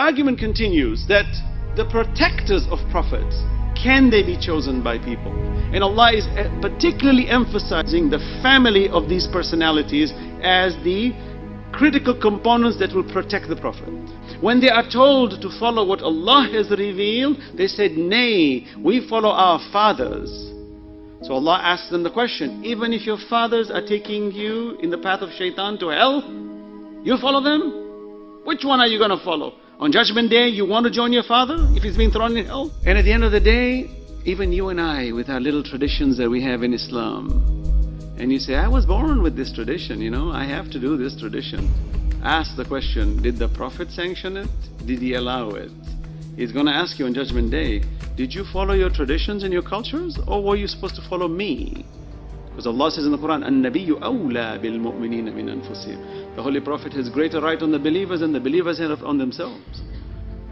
argument continues that the protectors of prophets, can they be chosen by people? And Allah is particularly emphasizing the family of these personalities as the critical components that will protect the Prophet. When they are told to follow what Allah has revealed, they said, nay, we follow our fathers. So Allah asks them the question, even if your fathers are taking you in the path of shaitan to hell, you follow them? Which one are you going to follow? On Judgment Day, you want to join your father if he's been thrown in hell? And at the end of the day, even you and I, with our little traditions that we have in Islam, and you say, I was born with this tradition, you know, I have to do this tradition. Ask the question, did the Prophet sanction it? Did he allow it? He's going to ask you on Judgment Day, did you follow your traditions and your cultures, or were you supposed to follow me? Because Allah says in the Quran, النَّبِيُّ أَوْلَى بِالْمُؤْمِنِينَ مِنْ أَنفُسِهِمْ. The Holy Prophet has greater right on the believers than the believers have on themselves.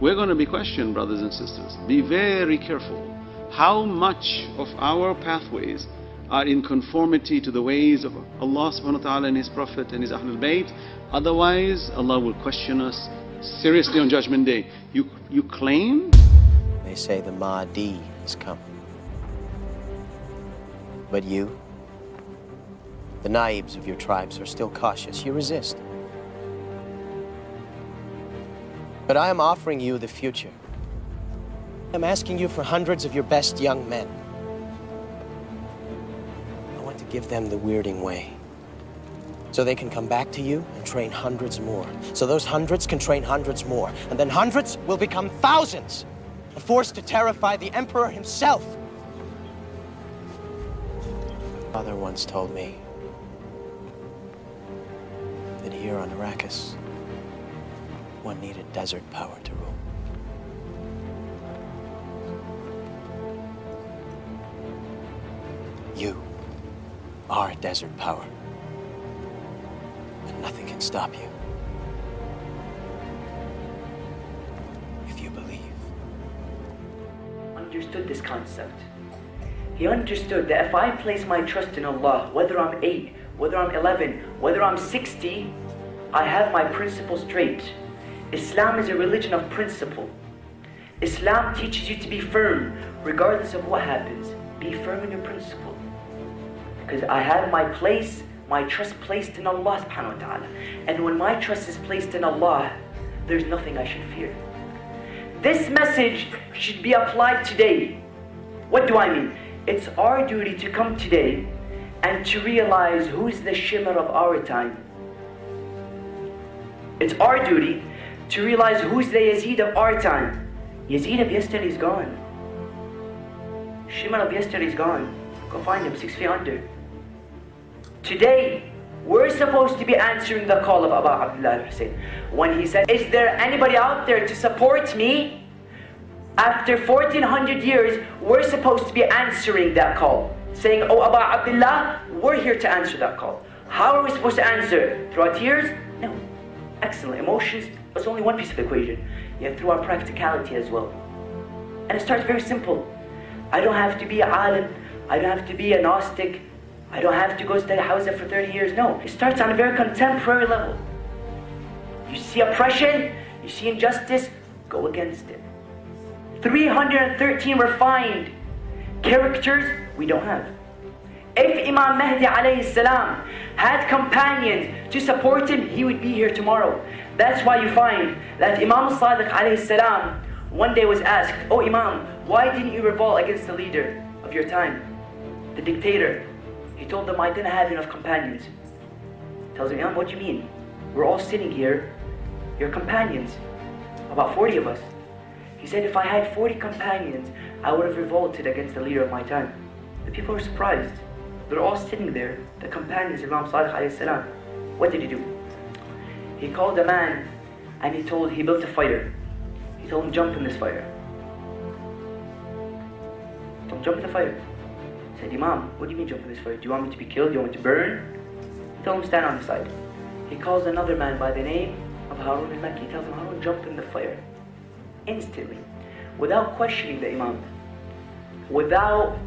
We're going to be questioned, brothers and sisters. Be very careful how much of our pathways are in conformity to the ways of Allah subhanahu wa ta'ala and His Prophet and His Ahlul Bayt. Otherwise, Allah will question us seriously on Judgment Day. You claim? They say the Mahdi has come. But you, the names of your tribes, are still cautious. You resist. But I am offering you the future. I'm asking you for hundreds of your best young men. I want to give them the weirding way, so they can come back to you and train hundreds more. So those hundreds can train hundreds more. And then hundreds will become thousands, a force to terrify the emperor himself. Father once told me that here on Arrakis, one needed desert power to rule. You are desert power, and nothing can stop you if you believe. Understood this concept. He understood that if I place my trust in Allah, whether I'm 8, whether I'm 11, whether I'm 60, I have my principle straight. Islam is a religion of principle. Islam teaches you to be firm, regardless of what happens. Be firm in your principle. Because I have my place, my trust placed in Allah subhanahu wa ta'ala. And when my trust is placed in Allah, there's nothing I should fear. This message should be applied today. What do I mean? It's our duty to come today and to realize who's the shimmer of our time. It's our duty to realize who's the Yazid of our time. Yazid of yesterday is gone. Shimmer of yesterday is gone. Go find him 6 feet under. Today, we're supposed to be answering the call of Abu Abdullah al-Hussein. When he said, is there anybody out there to support me? After 1400 years, we're supposed to be answering that call. Saying, oh Abu Abdullah, we're here to answer that call. How are we supposed to answer? Through our tears? No. Excellent. Emotions is only one piece of the equation. Yet through our practicality as well. And it starts very simple. I don't have to be a alim. I don't have to be a Gnostic. I don't have to go study Hawza for 30 years. No. It starts on a very contemporary level. You see oppression, you see injustice, go against it. 313 refined characters we don't have. If Imam Mahdi alayhi salam had companions to support him, he would be here tomorrow. That's why you find that Imam Sadiq alayhi salam one day was asked, oh Imam, why didn't you revolt against the leader of your time, the dictator? He told them, I didn't have enough companions. Tells him, Imam, what do you mean? We're all sitting here, you're companions, about 40 of us. He said, if I had 40 companions, I would have revolted against the leader of my time. The people were surprised. They're all sitting there, the companions of Imam Sadiq alayhi salam. What did he do? He called a man and he built a fire. He told him, jump in this fire. He told him, jump in the fire. He said, Imam, what do you mean jump in this fire? Do you want me to be killed? Do you want me to burn? He told him, stand on the side. He calls another man by the name of Harun al-Makki. He tells him, Harun, jump in the fire. Instantly, without questioning the Imam, without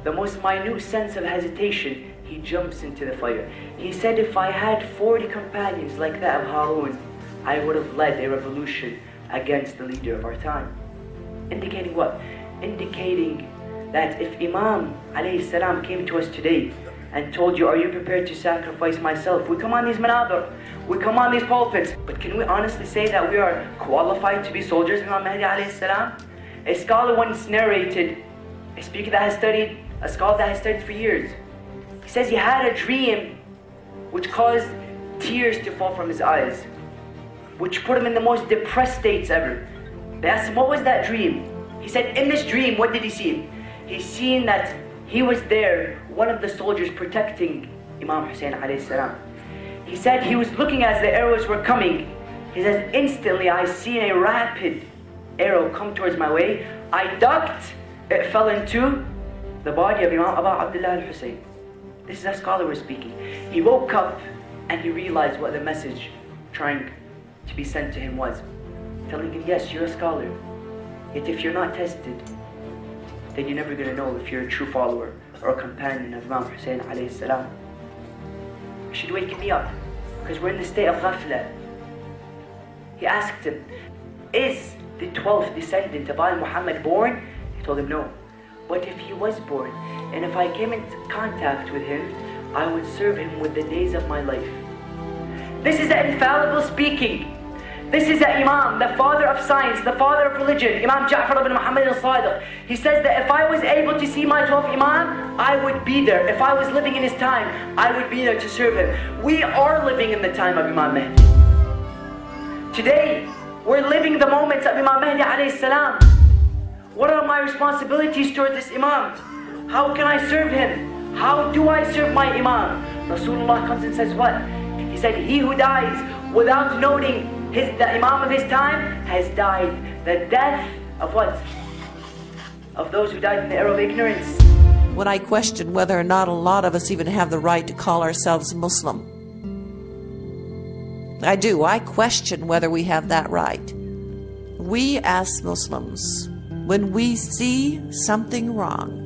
the most minute sense of hesitation, he jumps into the fire. He said, if I had 40 companions like that of Harun, I would have led a revolution against the leader of our time. Indicating what? Indicating that if Imam alayhi salam came to us today and told you, are you prepared to sacrifice myself? We come on these manabir, we come on these pulpits, but can we honestly say that we are qualified to be soldiers of Imam Mahdi alayhi salam? A scholar once narrated, a speaker that has studied, a scholar that has studied for years, he says he had a dream which caused tears to fall from his eyes, which put him in the most depressed states ever. They asked him, what was that dream? He said, in this dream, what did he see? He seen that he was there, one of the soldiers protecting Imam Hussein alayhi salam. He said he was looking as the arrows were coming. He says, instantly I seen a rapid arrow come towards my way. I ducked, it fell into the body of Imam Abu Abdullah al-Hussein. This is a scholar we're speaking. He woke up and he realized what the message trying to be sent to him was. Telling him, yes, you're a scholar. Yet if you're not tested, then you're never going to know if you're a true follower or a companion of Imam Hussein alayhi salam. You should wake me up, because we're in the state of ghafla. He asked him, is the 12th descendant of Muhammad born? He told him no. But if he was born, and if I came into contact with him, I would serve him with the days of my life. This is the infallible speaking. This is the Imam, the father of science, the father of religion, Imam Ja'far ibn Muhammad al-Sadiq. He says that if I was able to see my 12th Imam, I would be there. If I was living in his time, I would be there to serve him. We are living in the time of Imam Mahdi. Today, we're living the moments of Imam Mahdi alayhi salam. What are my responsibilities towards this Imam? How can I serve him? How do I serve my Imam? Rasulullah comes and says what? He said, he who dies without noting the Imam of his time has died the death of what? Of those who died in the era of ignorance. When I question whether or not a lot of us even have the right to call ourselves Muslim, I do. I question whether we have that right. We as Muslims, when we see something wrong,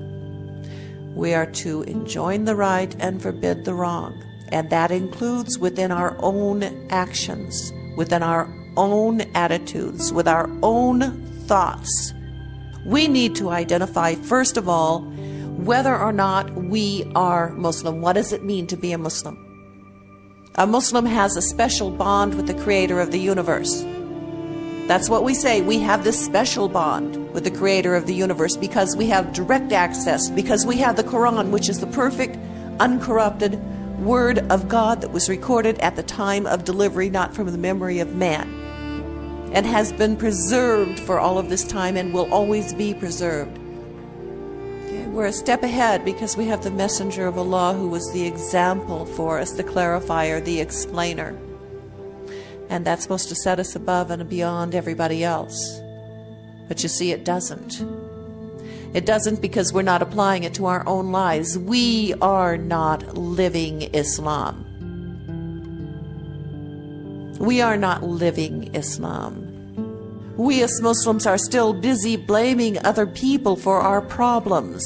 we are to enjoin the right and forbid the wrong. And that includes within our own actions, within our own attitudes, with our own thoughts. We need to identify, first of all, whether or not we are Muslim. What does it mean to be a Muslim? A Muslim has a special bond with the Creator of the universe. That's what we say. We have this special bond with the Creator of the universe because we have direct access, because we have the Quran, which is the perfect, uncorrupted Word of God that was recorded at the time of delivery, not from the memory of man, and has been preserved for all of this time and will always be preserved. Okay, we're a step ahead because we have the messenger of Allah who was the example for us, the clarifier, the explainer. And that's supposed to set us above and beyond everybody else. But you see, it doesn't. It doesn't because we're not applying it to our own lives. We are not living Islam. We are not living Islam. We as Muslims are still busy blaming other people for our problems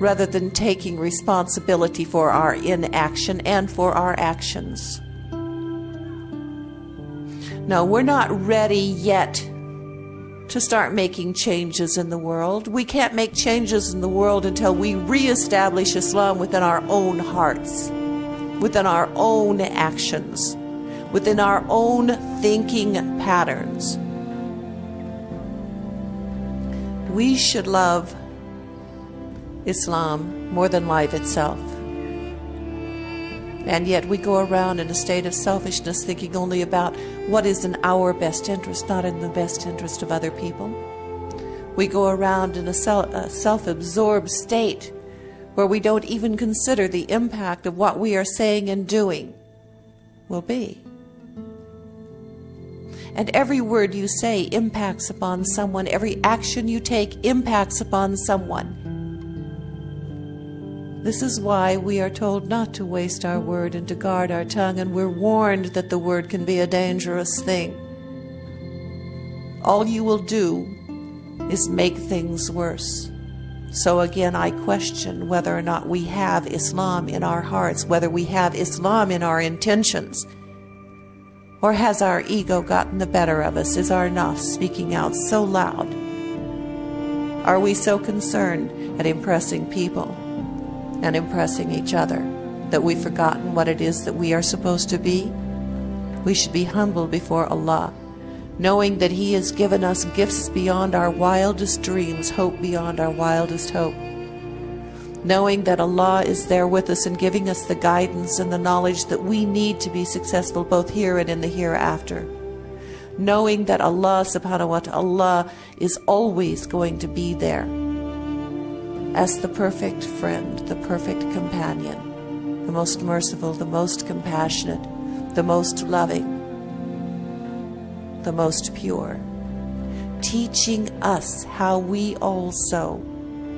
rather than taking responsibility for our inaction and for our actions. No, we're not ready yet to start making changes in the world. We can't make changes in the world until we reestablish Islam within our own hearts, within our own actions, within our own thinking patterns. We should love Islam more than life itself. And yet we go around in a state of selfishness, thinking only about what is in our best interest, not in the best interest of other people. We go around in a self-absorbed state where we don't even consider the impact of what we are saying and doing will be. And every word you say impacts upon someone. Every action you take impacts upon someone. This is why we are told not to waste our word and to guard our tongue, and we're warned that the word can be a dangerous thing. All you will do is make things worse. So again, I question whether or not we have Islam in our hearts, whether we have Islam in our intentions. Or has our ego gotten the better of us? Is our nafs speaking out so loud? Are we so concerned at impressing people and impressing each other that we've forgotten what it is that we are supposed to be? We should be humble before Allah, knowing that He has given us gifts beyond our wildest dreams, hope beyond our wildest hope. Knowing that Allah is there with us and giving us the guidance and the knowledge that we need to be successful both here and in the hereafter. Knowing that Allah subhanahu wa ta'ala is always going to be there as the perfect friend, the perfect companion, the most merciful, the most compassionate, the most loving, the most pure, teaching us how we also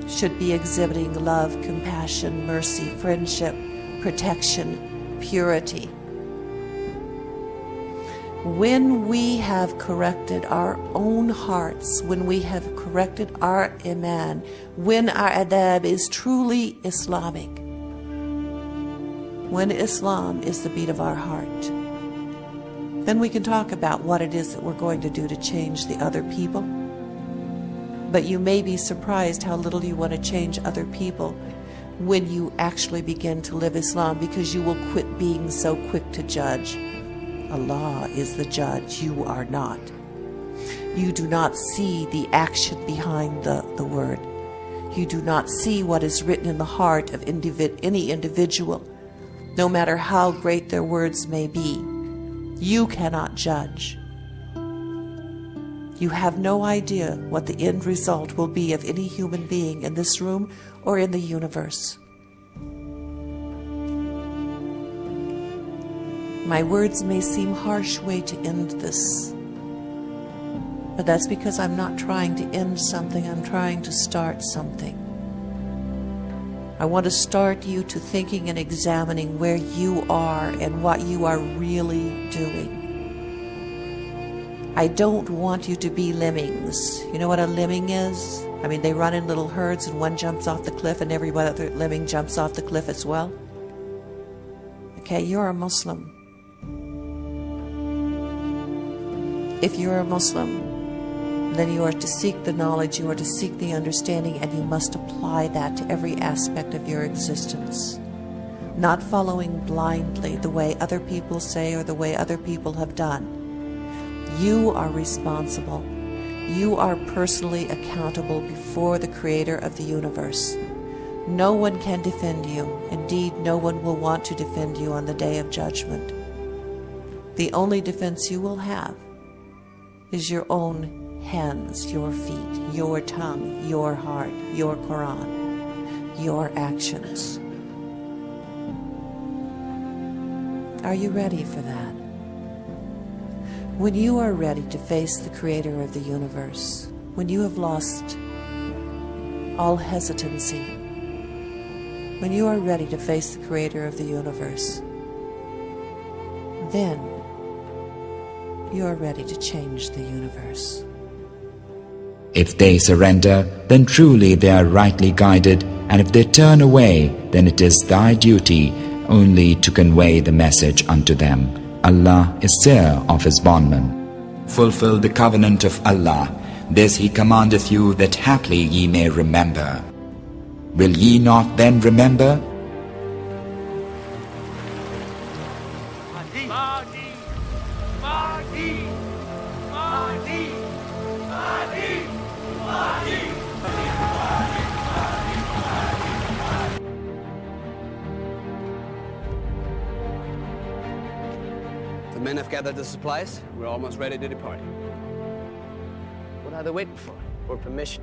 should be exhibiting love, compassion, mercy, friendship, protection, purity. When we have corrected our own hearts, when we have corrected our iman, when our adab is truly Islamic, when Islam is the beat of our heart, then we can talk about what it is that we're going to do to change the other people. But you may be surprised how little you want to change other people when you actually begin to live Islam, because you will quit being so quick to judge. Allah is the judge, you are not. You do not see the action behind the word. You do not see what is written in the heart of any individual, no matter how great their words may be. You cannot judge. You have no idea what the end result will be of any human being in this room or in the universe. My words may seem harsh way to end this, but that's because I'm not trying to end something, I'm trying to start something. I want to start you to thinking and examining where you are and what you are really doing. I don't want you to be lemmings. You know what a lemming is? I mean, they run in little herds and one jumps off the cliff and every other lemming jumps off the cliff as well. Okay, you're a Muslim. If you're a Muslim, then you are to seek the knowledge, you are to seek the understanding, and you must apply that to every aspect of your existence. Not following blindly the way other people say or the way other people have done. You are responsible. You are personally accountable before the Creator of the universe. No one can defend you. Indeed, no one will want to defend you on the day of judgment. The only defense you will have is your own hands, your feet, your tongue, your heart, your Quran, your actions. Are you ready for that? When you are ready to face the Creator of the universe, when you have lost all hesitancy, when you are ready to face the Creator of the universe, then you are ready to change the universe. If they surrender, then truly they are rightly guided, and if they turn away, then it is thy duty only to convey the message unto them. Allah is seer of His bondmen. Fulfill the covenant of Allah. This He commandeth you, that haply ye may remember. Will ye not then remember? The men have gathered the supplies. We're almost ready to depart. What are they waiting for? For permission.